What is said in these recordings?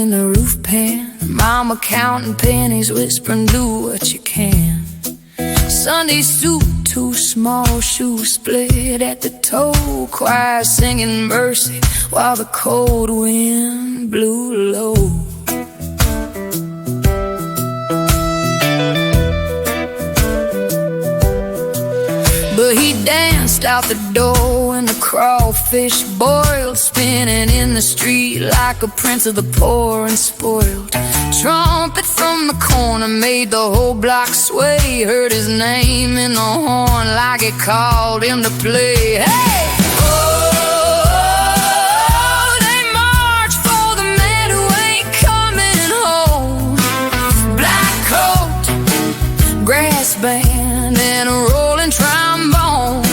in the roof pan. Mama counting pennies, whispering, do what you can. Sunday suit, too small, shoes split at the toe. Choir singing mercy while the cold wind blew low. But he danced out the door when the crawfish boiled, spinning in the street like a prince of the poor and spoiled. Trumpet from the corner made the whole block sway. Heard his name in the horn like it called him to play. Hey! Oh, they march for the man who ain't coming home. Black coat, grass band, and a rolling trombone.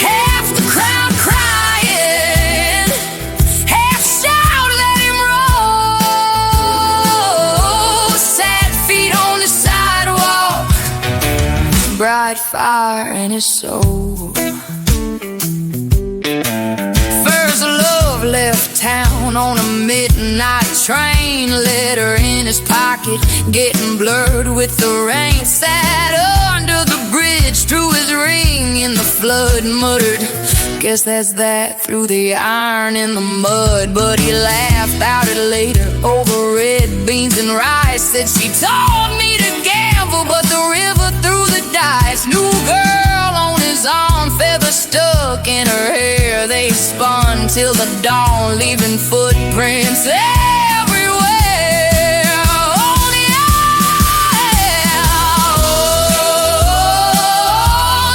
Half the crowd crying, half shout, let him roll. Sad feet on the sidewalk, bright fire in his soul. First love left town on a midnight train. Letter in his pocket, getting blurred with the rain. Sat under the bridge, threw his ring in the flood. Muttered, guess that's that, threw the iron in the mud. But he laughed about it later over red beans and rice. Said she told me to gamble, but the river threw the dice. New girl on his arm, feather stuck in her hair. They spun till the dawn, leaving footprints everywhere. Oh, yeah. Oh,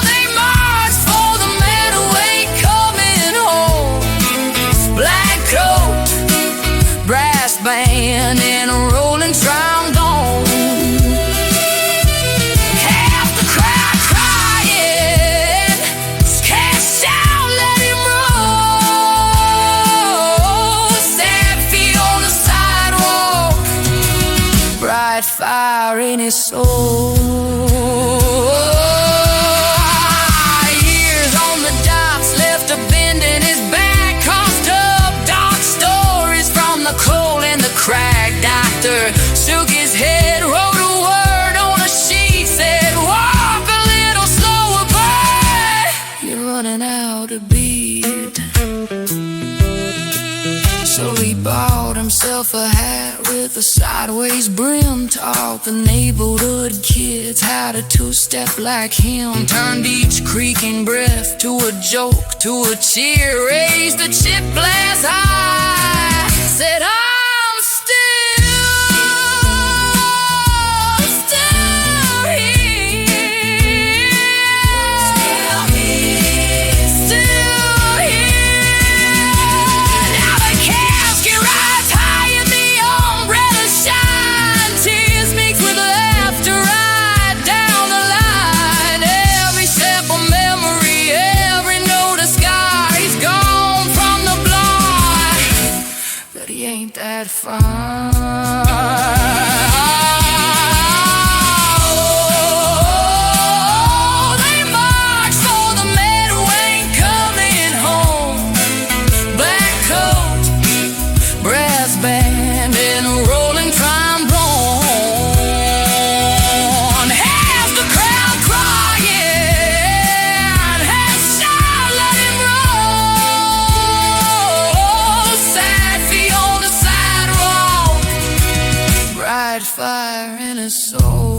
they march for the man who ain't coming home. Black coat, brass band, and a rolling trombone. Half the crowd crying, cash out, let him roll. Sad feet on the sidewalk, bright fire in his soul. Years on the docks left a bend in his back. Coughed up dark stories from the cold and the crack. Doctor shook his head, wrote a word on a sheet, said, walk a little slower, boy, you're running out of beat. So he bought himself a hat with a sideways brim. Taught the neighborhood kids how to two-step like him. Turned each creaking breath to a joke, to a cheer. Raised the chip glass high, said, I'm still here. Still here. Now the casket rides high and the umbrella shine. Tears mixed with laughter right down the line. Every step of memory, every note of scar. He's gone from the block, but he ain't that far. Oh, they march for the man who ain't coming home. Black coat, brass band, and a rolling trombone. Half the crowd crying, half shout, let him roll. Sad feet on the sidewalk, bright fire in his soul.